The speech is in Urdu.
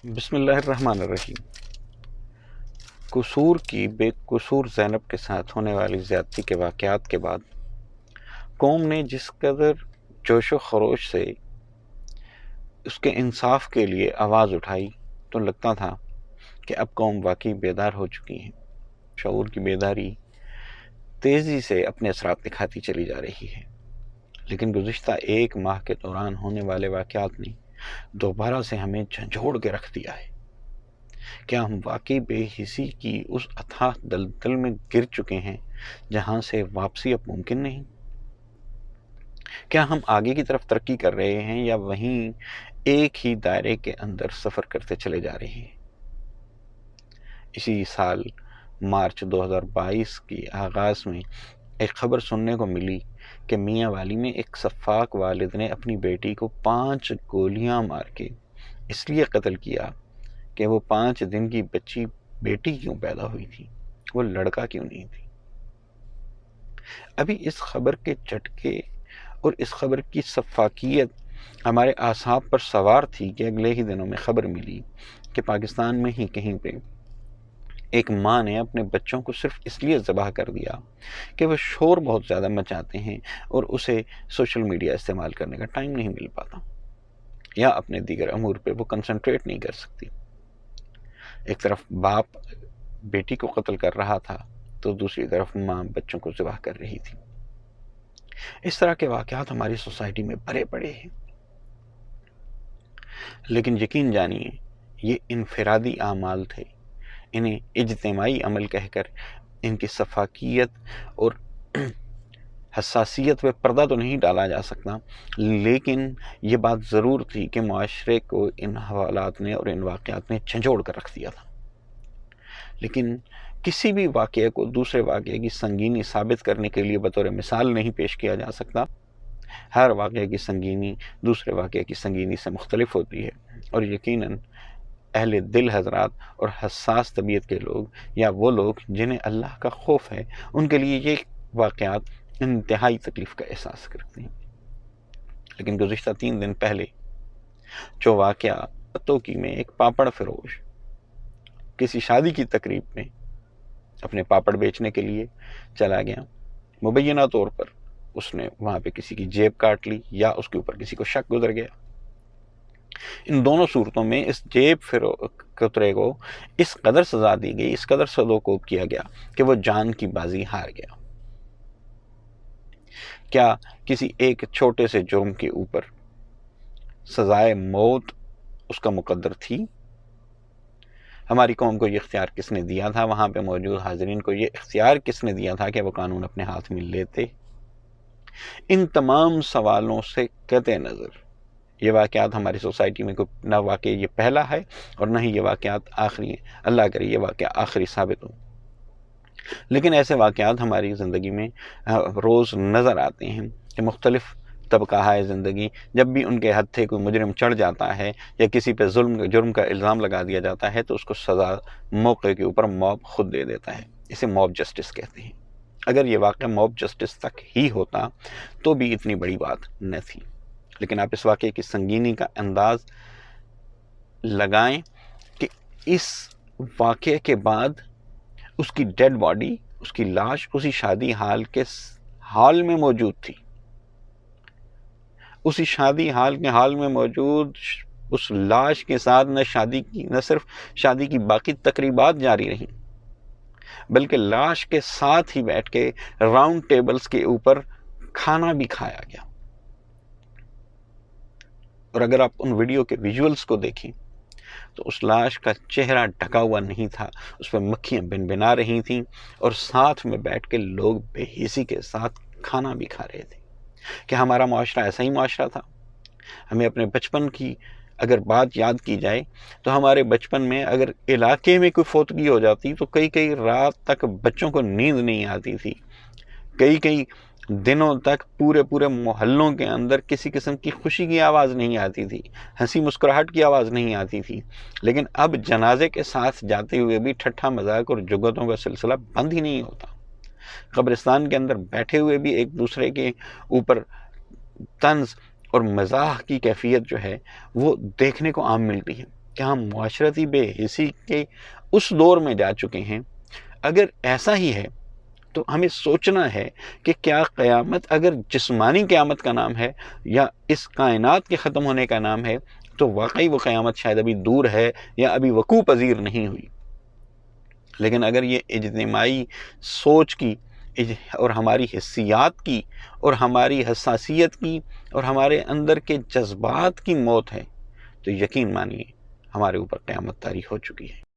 بسم اللہ الرحمن الرحیم۔ قصور کی بے قصور زینب کے ساتھ ہونے والی زیادتی کے واقعات کے بعد قوم نے جس قدر جوش و خروش سے اس کے انصاف کے لیے آواز اٹھائی تو لگتا تھا کہ اب قوم واقعی بیدار ہو چکی ہے۔ شعور کی بیداری تیزی سے اپنے اثرات دکھاتی چلی جا رہی ہے، لیکن گزشتہ ایک ماہ کے دوران ہونے والے واقعات نے دوبارہ سے ہمیں جھنجھوڑ کے رکھ دیا ہے۔ کیا ہم واقعی بے حسی کی اس اتھاہ دلدل میں گر چکے ہیں جہاں سے واپسی اب ممکن نہیں؟ کیا ہم آگے کی طرف ترقی کر رہے ہیں یا وہیں ایک ہی دائرے کے اندر سفر کرتے چلے جا رہے ہیں؟ اسی سال مارچ 2022 کی آغاز میں ایک خبر سننے کو ملی کہ میاں والی میں ایک سفاک والد نے اپنی بیٹی کو 5 گولیاں مار کے اس لیے قتل کیا کہ وہ 5 دن کی بچی بیٹی کیوں پیدا ہوئی تھی، وہ لڑکا کیوں نہیں تھی۔ ابھی اس خبر کے جھٹکے اور اس خبر کی سفاکیت ہمارے اعصاب پر سوار تھی کہ اگلے ہی دنوں میں خبر ملی کہ پاکستان میں ہی کہیں پہ ایک ماں نے اپنے بچوں کو صرف اس لیے ذبح کر دیا کہ وہ شور بہت زیادہ مچاتے ہیں اور اسے سوشل میڈیا استعمال کرنے کا ٹائم نہیں مل پاتا، یا اپنے دیگر امور پہ وہ کنسنٹریٹ نہیں کر سکتی۔ ایک طرف باپ بیٹی کو قتل کر رہا تھا تو دوسری طرف ماں بچوں کو ذبح کر رہی تھی۔ اس طرح کے واقعات ہماری سوسائٹی میں بھرے پڑے ہیں، لیکن یقین جانیے یہ انفرادی اعمال تھے۔ انہیں اجتماعی عمل کہہ کر ان کی سفاکیت اور حساسیت پہ پردہ تو نہیں ڈالا جا سکتا، لیکن یہ بات ضرور تھی کہ معاشرے کو ان حوالات نے اور ان واقعات نے جھنجھوڑ کر رکھ دیا تھا۔ لیکن کسی بھی واقعے کو دوسرے واقعے کی سنگینی ثابت کرنے کے لیے بطور مثال نہیں پیش کیا جا سکتا۔ ہر واقعے کی سنگینی دوسرے واقعے کی سنگینی سے مختلف ہوتی ہے، اور یقیناً اہل دل حضرات اور حساس طبیعت کے لوگ یا وہ لوگ جنہیں اللہ کا خوف ہے ان کے لیے یہ واقعات انتہائی تکلیف کا احساس کرتے ہیں۔ لیکن گزشتہ 3 دن پہلے جو واقعہ توکی میں ایک پاپڑ فروش کسی شادی کی تقریب میں اپنے پاپڑ بیچنے کے لیے چلا گیا، مبینہ طور پر اس نے وہاں پہ کسی کی جیب کاٹ لی یا اس کے اوپر کسی کو شک گزر گیا۔ ان دونوں صورتوں میں اس جیب کترے کو اس قدر سزا دی گئی، اس قدر سدوکوب کیا گیا کہ وہ جان کی بازی ہار گیا۔ کیا کسی ایک چھوٹے سے جرم کے اوپر سزائے موت اس کا مقدر تھی؟ ہماری قوم کو یہ اختیار کس نے دیا تھا؟ وہاں پہ موجود حاضرین کو یہ اختیار کس نے دیا تھا کہ وہ قانون اپنے ہاتھ میں لیتے؟ ان تمام سوالوں سے قطع نظر یہ واقعات ہماری سوسائٹی میں نہ واقعی یہ پہلا ہے اور نہ ہی یہ واقعات آخری ہیں، اللہ کرے یہ واقعہ آخری ثابت ہو۔ لیکن ایسے واقعات ہماری زندگی میں روز نظر آتے ہیں کہ مختلف طبقہ ہے زندگی جب بھی ان کے ہتھے کوئی مجرم چڑھ جاتا ہے یا کسی پہ جرم کا الزام لگا دیا جاتا ہے تو اس کو سزا موقع کے اوپر موب خود دے دیتا ہے۔ اسے موب جسٹس کہتے ہیں۔ اگر یہ واقعہ موب جسٹس تک ہی ہوتا تو بھی اتنی بڑی بات نہ تھی، لیکن آپ اس واقعے کی سنگینی کا انداز لگائیں کہ اس واقعے کے بعد اس کی ڈیڈ باڈی، اس کی لاش اسی شادی حال میں موجود تھی۔ اسی شادی حال میں موجود اس لاش کے ساتھ نہ صرف شادی کی باقی تقریبات جاری رہیں بلکہ لاش کے ساتھ ہی بیٹھ کے راؤنڈ ٹیبلز کے اوپر کھانا بھی کھایا گیا۔ اور اگر آپ ان ویڈیو کے ویژولز کو دیکھیں تو اس لاش کا چہرہ ڈھکا ہوا نہیں تھا، اس پہ مکھیاں بنبنا رہی تھیں اور ساتھ میں بیٹھ کے لوگ بے حسی کے ساتھ کھانا بھی کھا رہے تھے۔ کہ ہمارا معاشرہ ایسا ہی معاشرہ تھا؟ ہمیں اپنے بچپن کی اگر بات یاد کی جائے تو ہمارے بچپن میں اگر علاقے میں کوئی فوتگی ہو جاتی تو کئی رات تک بچوں کو نیند نہیں آتی تھی، کئی دنوں تک پورے محلوں کے اندر کسی قسم کی خوشی کی آواز نہیں آتی تھی، ہنسی مسکراہٹ کی آواز نہیں آتی تھی۔ لیکن اب جنازے کے ساتھ جاتے ہوئے بھی ٹھٹھا مذاق اور جگتوں کا سلسلہ بند ہی نہیں ہوتا۔ قبرستان کے اندر بیٹھے ہوئے بھی ایک دوسرے کے اوپر طنز اور مزاح کی کیفیت جو ہے وہ دیکھنے کو عام ملتی ہے۔ کہ ہم معاشرتی بے حسی کے اس دور میں جا چکے ہیں؟ اگر ایسا ہی ہے تو ہمیں سوچنا ہے کہ کیا قیامت اگر جسمانی قیامت کا نام ہے یا اس کائنات کے ختم ہونے کا نام ہے، تو واقعی وہ قیامت شاید ابھی دور ہے یا ابھی وقوع پذیر نہیں ہوئی۔ لیکن اگر یہ اجتماعی سوچ کی اور ہماری حسیات کی اور ہماری حساسیت کی اور ہمارے اندر کے جذبات کی موت ہے، تو یقین مانیے ہمارے اوپر قیامت طاری ہو چکی ہے۔